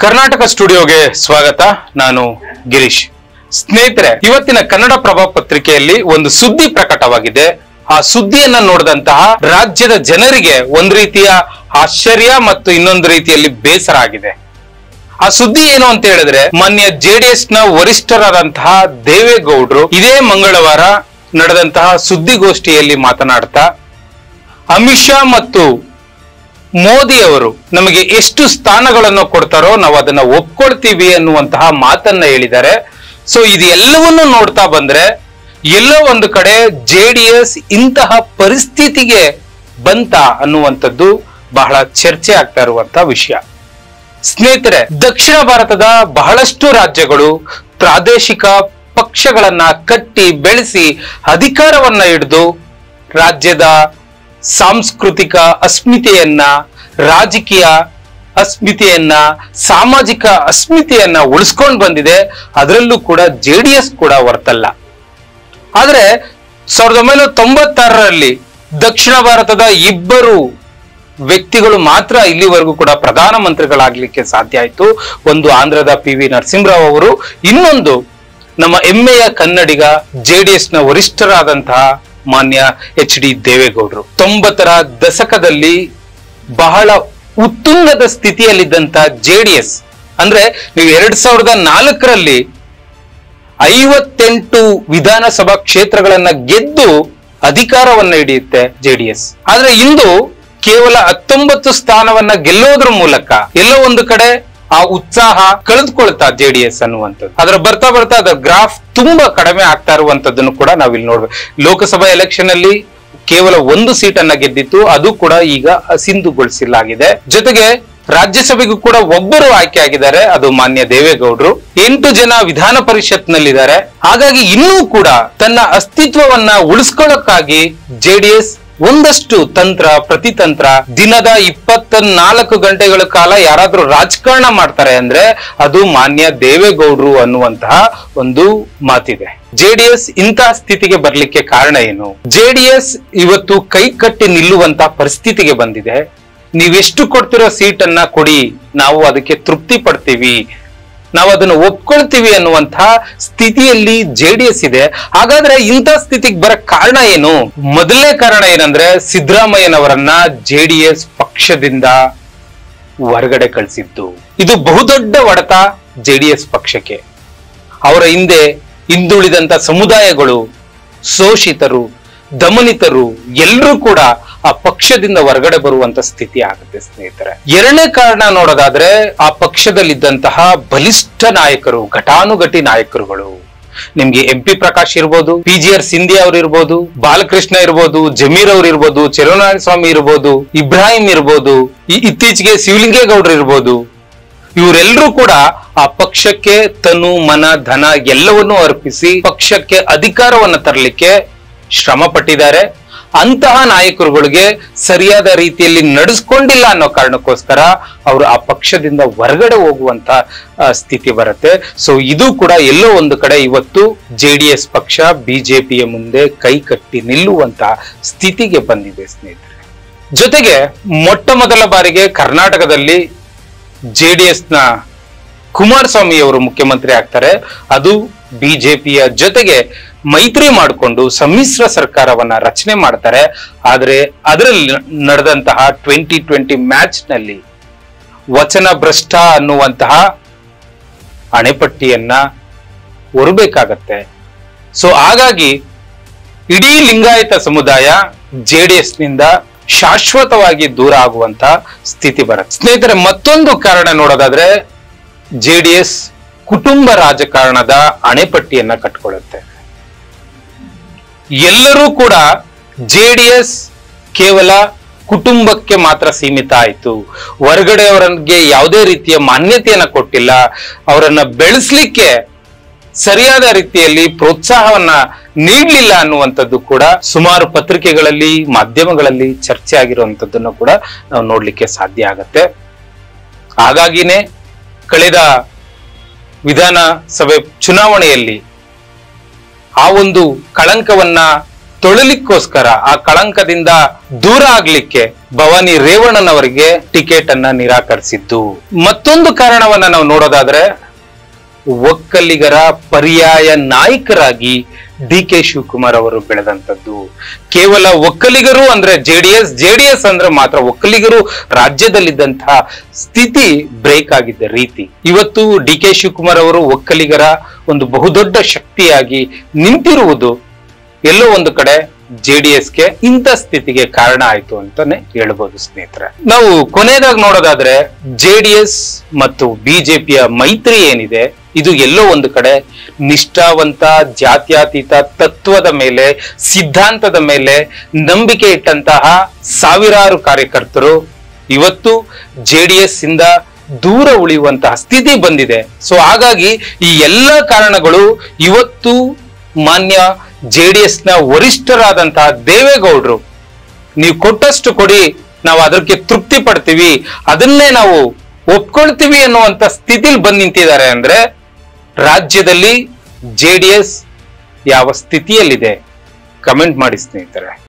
ಕರ್ನಾಟಕ ಸ್ಟುಡಿಯೋಗೆ ಸ್ವಾಗತ. ನಾನು ಗಿರೀಶ್. ಸ್ನೇಹಿತರೆ, ಇವತ್ತಿನ ಕನ್ನಡಪ್ರಭ ಪತ್ರಿಕೆಯಲ್ಲಿ ಒಂದು ಸುದ್ದಿ ಪ್ರಕಟವಾಗಿದೆ. ಆ ಸುದ್ದಿಯನ್ನ ನೋಡಿದಂತಹ ರಾಜ್ಯದ ಜನರಿಗೆ ಒಂದು ರೀತಿಯ ಆಶ್ಚರ್ಯ ಮತ್ತು ಇನ್ನೊಂದು ರೀತಿಯಲ್ಲಿ ಬೇಸರ ಆಗಿದೆ. ಆ ಸುದ್ದಿ ಏನು ಅಂತ ಹೇಳಿದ್ರೆ, ಮಾನ್ಯ ಜೆಡಿಎಸ್ ನ ವರಿಷ್ಠರಾದಂತಹ ದೇವೇಗೌಡರು ಇದೇ ಮಂಗಳವಾರ ನಡೆದಂತಹ ಸುದ್ದಿಗೋಷ್ಠಿಯಲ್ಲಿ ಮಾತನಾಡ್ತಾ ಅಮಿತ್ ಶಾ ಮತ್ತು ಮೋದಿ ಅವರು ನಮಗೆ ಎಷ್ಟು ಸ್ಥಾನಗಳನ್ನು ಕೊಡ್ತಾರೋ ನಾವು ಅದನ್ನ ಒಪ್ಕೊಳ್ತೀವಿ ಅನ್ನುವಂತಹ ಮಾತನ್ನ ಹೇಳಿದ್ದಾರೆ. ಸೊ ಇದು ಎಲ್ಲವನ್ನೂ ನೋಡ್ತಾ ಬಂದ್ರೆ ಎಲ್ಲೋ ಒಂದು ಕಡೆ ಜೆಡಿಎಸ್ ಇಂತಹ ಪರಿಸ್ಥಿತಿಗೆ ಬಂತ ಅನ್ನುವಂಥದ್ದು ಬಹಳ ಚರ್ಚೆ ಆಗ್ತಾ ಇರುವಂತಹ ವಿಷಯ. ಸ್ನೇಹಿತರೆ, ದಕ್ಷಿಣ ಭಾರತದ ಬಹಳಷ್ಟು ರಾಜ್ಯಗಳು ಪ್ರಾದೇಶಿಕ ಪಕ್ಷಗಳನ್ನ ಕಟ್ಟಿ ಬೆಳೆಸಿ ಅಧಿಕಾರವನ್ನ ಹಿಡಿದು ರಾಜ್ಯದ ಸಾಂಸ್ಕೃತಿಕ ಅಸ್ಮಿತೆಯನ್ನ, ರಾಜಕೀಯ ಅಸ್ಮಿತೆಯನ್ನ, ಸಾಮಾಜಿಕ ಅಸ್ಮಿತೆಯನ್ನ ಉಳಿಸ್ಕೊಂಡು ಬಂದಿದೆ. ಅದರಲ್ಲೂ ಕೂಡ ಜೆಡಿಎಸ್ ಕೂಡ ಹೊರತಲ್ಲ. ಆದ್ರೆ 1996ರಲ್ಲಿ ದಕ್ಷಿಣ ಭಾರತದ ಇಬ್ಬರು ವ್ಯಕ್ತಿಗಳು ಮಾತ್ರ ಇಲ್ಲಿವರೆಗೂ ಕೂಡ ಪ್ರಧಾನಮಂತ್ರಿಗಳಾಗ್ಲಿಕ್ಕೆ ಸಾಧ್ಯ ಆಯ್ತು. ಒಂದು ಆಂಧ್ರದ PV ನರಸಿಂಹರಾವ್ ಅವರು, ಇನ್ನೊಂದು ನಮ್ಮ ಹೆಮ್ಮೆಯ ಕನ್ನಡಿಗ ಜೆಡಿಎಸ್ ನ ವರಿಷ್ಠರಾದಂತಹ ಮಾನ್ಯ HD ದೇವೇಗೌಡರು. 90ರ ದಶಕದಲ್ಲಿ ಬಹಳ ಉತ್ತುಂಗದ ಸ್ಥಿತಿಯಲ್ಲಿದ್ದಂತ ಜೆಡಿಎಸ್ ಅಂದ್ರೆ ನೀವು 2004ರಲ್ಲಿ 58 ವಿಧಾನಸಭಾ ಕ್ಷೇತ್ರಗಳನ್ನ ಗೆದ್ದು ಅಧಿಕಾರವನ್ನ ಹಿಡಿಯುತ್ತೆ ಜೆಡಿಎಸ್. ಆದ್ರೆ ಇಂದು ಕೇವಲ 19 ಸ್ಥಾನವನ್ನ ಗೆಲ್ಲೋದ್ರ ಮೂಲಕ ಎಲ್ಲೋ ಒಂದು ಕಡೆ ಆ ಉತ್ಸಾಹ ಕಳೆದುಕೊಳ್ತಾ ಜೆಡಿಎಸ್ ಅನ್ನುವಂಥದ್ದು. ಅದರ ಬರ್ತಾ ಬರ್ತಾ ಅದರ ಗ್ರಾಫ್ ತುಂಬಾ ಕಡಿಮೆ ಆಗ್ತಾ ಇರುವಂತದ್ದನ್ನು ಕೂಡ ನಾವಿಲ್ಲಿ ನೋಡ್ಬೇಕು. ಲೋಕಸಭಾ ಎಲೆಕ್ಷನ್ ಅಲ್ಲಿ ಕೇವಲ 1 ಸೀಟನ್ನ ಗೆದ್ದಿತ್ತು, ಅದು ಕೂಡ ಈಗ ಅಸಿಂಧುಗೊಳಿಸಲಾಗಿದೆ. ಜೊತೆಗೆ ರಾಜ್ಯಸಭೆಗೂ ಕೂಡ ಒಬ್ಬರು ಆಯ್ಕೆ ಆಗಿದ್ದಾರೆ, ಅದು ಮಾನ್ಯ ದೇವೇಗೌಡರು. 8 ಜನ ವಿಧಾನ ಪರಿಷತ್ನಲ್ಲಿದ್ದಾರೆ. ಹಾಗಾಗಿ ಇನ್ನೂ ಕೂಡ ತನ್ನ ಅಸ್ತಿತ್ವವನ್ನ ಉಳಿಸ್ಕೊಳ್ಳೋಕ್ಕಾಗಿ ಜೆಡಿಎಸ್ ಒಂದಷ್ಟು ತಂತ್ರ ಪ್ರತಿತಂತ್ರ, ದಿನದ 24 ಗಂಟೆಗಳ ಕಾಲ ಯಾರಾದ್ರೂ ರಾಜಕಾರಣ ಮಾಡ್ತಾರೆ ಅಂದ್ರೆ ಅದು ಮಾನ್ಯ ದೇವೇಗೌಡರು ಅನ್ನುವಂತಹ ಒಂದು ಮಾತಿದೆ. ಜೆಡಿಎಸ್ ಇಂತಹ ಸ್ಥಿತಿಗೆ ಬರ್ಲಿಕ್ಕೆ ಕಾರಣ ಏನು? ಜೆಡಿಎಸ್ ಇವತ್ತು ಕೈ ಕಟ್ಟಿ ನಿಲ್ಲುವಂತ ಪರಿಸ್ಥಿತಿಗೆ ಬಂದಿದೆ. ನೀವೆಷ್ಟು ಕೊಡ್ತಿರೋ ಸೀಟನ್ನ ಕೊಡಿ, ನಾವು ಅದಕ್ಕೆ ತೃಪ್ತಿ ಪಡ್ತೀವಿ, ನಾವು ಅದನ್ನು ಒಪ್ಕೊಳ್ತೀವಿ ಅನ್ನುವಂತಹ ಸ್ಥಿತಿಯಲ್ಲಿ ಜೆಡಿಎಸ್ ಇದೆ. ಹಾಗಾದ್ರೆ ಇಂಥ ಸ್ಥಿತಿಗೆ ಬರಕ್ ಕಾರಣ ಏನು? ಮೊದಲನೇ ಕಾರಣ ಏನಂದ್ರೆ, ಸಿದ್ದರಾಮಯ್ಯನವರನ್ನ ಜೆಡಿಎಸ್ ಪಕ್ಷದಿಂದ ಹೊರಗಡೆ ಕಳಿಸಿದ್ದು. ಇದು ಬಹುದೊಡ್ಡ ಹೊಡೆತ ಜೆಡಿಎಸ್ ಪಕ್ಷಕ್ಕೆ. ಅವರ ಹಿಂದೆ ಹಿಂದುಳಿದಂತ ಸಮುದಾಯಗಳು, ಶೋಷಿತರು, ದಮನಿತರು ಎಲ್ಲರೂ ಕೂಡ ಆ ಪಕ್ಷದಿಂದ ಹೊರಗಡೆ ಬರುವಂತ ಸ್ಥಿತಿ ಆಗುತ್ತೆ. ಸ್ನೇಹಿತರೆ, ಎರಡನೇ ಕಾರಣ ನೋಡೋದಾದ್ರೆ, ಆ ಪಕ್ಷದಲ್ಲಿದ್ದಂತಹ ಬಲಿಷ್ಠ ನಾಯಕರು, ಘಟಾನುಘಟಿ ನಾಯಕರುಗಳು. ನಿಮ್ಗೆ MP ಪ್ರಕಾಶ್ ಇರ್ಬೋದು, PGR ಸಿಂಧಿಯಾ ಅವ್ರು ಇರ್ಬೋದು, ಬಾಲಕೃಷ್ಣ ಇರ್ಬೋದು, ಜಮೀರ್ ಅವ್ರು ಇರ್ಬೋದು, ಚೆಲುವನಾರಾಯಣ ಸ್ವಾಮಿ ಇರ್ಬೋದು, ಇಬ್ರಾಹಿಂ ಇರ್ಬೋದು, ಇತ್ತೀಚೆಗೆ ಶಿವಲಿಂಗೇಗೌಡರು ಇರ್ಬೋದು. ಇವರೆಲ್ಲರೂ ಕೂಡ ಆ ಪಕ್ಷಕ್ಕೆ ತನು ಮನ ಧನ ಎಲ್ಲವನ್ನೂ ಅರ್ಪಿಸಿ ಪಕ್ಷಕ್ಕೆ ಅಧಿಕಾರವನ್ನು ತರಲಿಕ್ಕೆ ಶ್ರಮ ಪಟ್ಟಿದ್ದಾರೆ. ಅಂತಹ ನಾಯಕರುಗಳಿಗೆ ಸರಿಯಾದ ರೀತಿಯಲ್ಲಿ ನಡೆಸ್ಕೊಂಡಿಲ್ಲ ಅನ್ನೋ ಕಾರಣಕ್ಕೋಸ್ಕರ ಅವರು ಆ ಪಕ್ಷದಿಂದ ಹೊರಗಡೆ ಹೋಗುವಂತ ಸ್ಥಿತಿ ಬರುತ್ತೆ. ಸೊ ಇದು ಕೂಡ ಎಲ್ಲೋ ಒಂದು ಕಡೆ ಇವತ್ತು ಜೆಡಿಎಸ್ ಪಕ್ಷ ಬಿಜೆಪಿಯ ಮುಂದೆ ಕೈ ಕಟ್ಟಿ ನಿಲ್ಲುವಂತ ಸ್ಥಿತಿಗೆ ಬಂದಿದೆ ಸ್ನೇಹಿತರೆ. ಜೊತೆಗೆ ಮೊಟ್ಟ ಮೊದಲ ಬಾರಿಗೆ ಕರ್ನಾಟಕದಲ್ಲಿ ಜೆಡಿಎಸ್ ನ ಕುಮಾರಸ್ವಾಮಿ ಅವರು ಮುಖ್ಯಮಂತ್ರಿ ಆಗ್ತಾರೆ. ಅದು ಬಿಜೆಪಿಯ ಜೊತೆಗೆ ಮೈತ್ರಿ ಮಾಡಿಕೊಂಡು ಸಮ್ಮಿಶ್ರ ಸರ್ಕಾರವನ್ನ ರಚನೆ ಮಾಡ್ತಾರೆ. ಆದ್ರೆ ಅದರಲ್ಲಿ ನಡೆದಂತಹ 2020 ಮ್ಯಾಚ್ ನಲ್ಲಿ ವಚನ ಭ್ರಷ್ಟ ಅನ್ನುವಂತಹ ಅಣೆಪಟ್ಟಿಯನ್ನ ಹೊರಬೇಕಾಗತ್ತೆ. ಸೊ ಹಾಗಾಗಿ ಇಡೀ ಲಿಂಗಾಯತ ಸಮುದಾಯ ಜೆಡಿಎಸ್ ನಿಂದ ಶಾಶ್ವತವಾಗಿ ದೂರ ಆಗುವಂತ ಸ್ಥಿತಿ ಬರುತ್ತೆ. ಸ್ನೇಹಿತರೆ, ಮತ್ತೊಂದು ಕಾರಣ ನೋಡೋದಾದ್ರೆ, ಜೆಡಿಎಸ್ ಕುಟುಂಬ ರಾಜಕಾರಣದ ಅಣೆಪಟ್ಟಿಯನ್ನ ಕಟ್ಕೊಳ್ಳುತ್ತೆ. ಎಲ್ಲರೂ ಕೂಡ ಜೆಡಿಎಸ್ ಕೇವಲ ಕುಟುಂಬಕ್ಕೆ ಮಾತ್ರ ಸೀಮಿತ ಆಯ್ತು, ಹೊರಗಡೆಯವರಿಗೆ ಯಾವುದೇ ರೀತಿಯ ಮಾನ್ಯತೆಯನ್ನ ಕೊಟ್ಟಿಲ್ಲ, ಅವರನ್ನ ಬೆಳೆಸಲಿಕ್ಕೆ ಸರಿಯಾದ ರೀತಿಯಲ್ಲಿ ಪ್ರೋತ್ಸಾಹವನ್ನ ನೀಡಲಿಲ್ಲ ಅನ್ನುವಂಥದ್ದು ಕೂಡ ಸುಮಾರು ಪತ್ರಿಕೆಗಳಲ್ಲಿ, ಮಾಧ್ಯಮಗಳಲ್ಲಿ ಚರ್ಚೆ ಆಗಿರುವಂತದ್ದನ್ನು ಕೂಡ ನಾವು ನೋಡ್ಲಿಕ್ಕೆ ಸಾಧ್ಯ ಆಗತ್ತೆ. ಹಾಗಾಗಿನೇ ಕಳೆದ ವಿಧಾನಸಭೆ ಚುನಾವಣೆಯಲ್ಲಿ ಆ ಒಂದು ಕಳಂಕವನ್ನ ತೊಳಲಿಕ್ಕೋಸ್ಕರ, ಆ ಕಳಂಕದಿಂದ ದೂರ ಆಗ್ಲಿಕ್ಕೆ ಭವಾನಿ ರೇವಣ್ಣನವರಿಗೆ ಟಿಕೆಟ್ ಅನ್ನ ನಿರಾಕರಿಸಿದ್ದು. ಮತ್ತೊಂದು ಕಾರಣವನ್ನ ನಾವು ನೋಡೋದಾದ್ರೆ, ಒಕ್ಕಲಿಗರ ಪರ್ಯಾಯ ನಾಯಕರಾಗಿ ಡಿ ಕೆ ಶಿವಕುಮಾರ್ ಅವರು ಬೆಳೆದಂತದ್ದು. ಕೇವಲ ಒಕ್ಕಲಿಗರು ಅಂದ್ರೆ ಜೆಡಿಎಸ್ ಅಂದ್ರೆ ಮಾತ್ರ ಒಕ್ಕಲಿಗರು ರಾಜ್ಯದಲ್ಲಿದ್ದಂತಹ ಸ್ಥಿತಿ ಬ್ರೇಕ್ ಆಗಿದ್ದ ರೀತಿ. ಇವತ್ತು ಡಿ ಕೆ ಶಿವಕುಮಾರ್ ಅವರು ಒಕ್ಕಲಿಗರ ಒಂದು ಬಹುದೊಡ್ಡ ಶಕ್ತಿಯಾಗಿ ನಿಂತಿರುವುದು ಎಲ್ಲೋ ಒಂದು ಕಡೆ ಜೆಡಿಎಸ್ಗೆ ಇಂಥ ಸ್ಥಿತಿಗೆ ಕಾರಣ ಆಯ್ತು ಅಂತಾನೆ ಹೇಳ್ಬೋದು ಸ್ನೇಹಿತರೆ. ನಾವು ಕೊನೆಯದಾಗಿ ನೋಡೋದಾದ್ರೆ, ಜೆಡಿಎಸ್ ಮತ್ತು ಬಿಜೆಪಿಯ ಮೈತ್ರಿ ಏನಿದೆ, ಇದು ಎಲ್ಲೋ ಒಂದು ಕಡೆ ನಿಷ್ಠಾವಂತ ಜಾತ್ಯತೀತ ತತ್ವದ ಮೇಲೆ, ಸಿದ್ಧಾಂತದ ಮೇಲೆ ನಂಬಿಕೆ ಇಟ್ಟಂತಹ ಸಾವಿರಾರು ಕಾರ್ಯಕರ್ತರು ಇವತ್ತು ಜೆಡಿಎಸ್ ಇಂದ ದೂರ ಉಳಿಯುವಂತಹ ಸ್ಥಿತಿ ಬಂದಿದೆ. ಸೊ ಹಾಗಾಗಿ ಈ ಎಲ್ಲ ಕಾರಣಗಳು ಇವತ್ತು ಮಾನ್ಯ ಜೆಡಿಎಸ್ ನ ವರಿಷ್ಠರಾದಂತಹ ದೇವೇಗೌಡರು, ನೀವು ಕೊಟ್ಟಷ್ಟು ಕೊಡಿ, ನಾವು ಅದಕ್ಕೆ ತೃಪ್ತಿ ಪಡ್ತೀವಿ, ಅದನ್ನೇ ನಾವು ಒಪ್ಕೊಳ್ತೀವಿ ಅನ್ನುವಂತ ಸ್ಥಿತಿಲಿ ಬಂದು ನಿಂತಿದ್ದಾರೆ. ಅಂದ್ರೆ ರಾಜ್ಯದಲ್ಲಿ ಜೆಡಿಎಸ್ ಯಾವ ಸ್ಥಿತಿಯಲ್ಲಿದೆ? ಕಮೆಂಟ್ ಮಾಡಿ ಸ್ನೇಹಿತರೆ.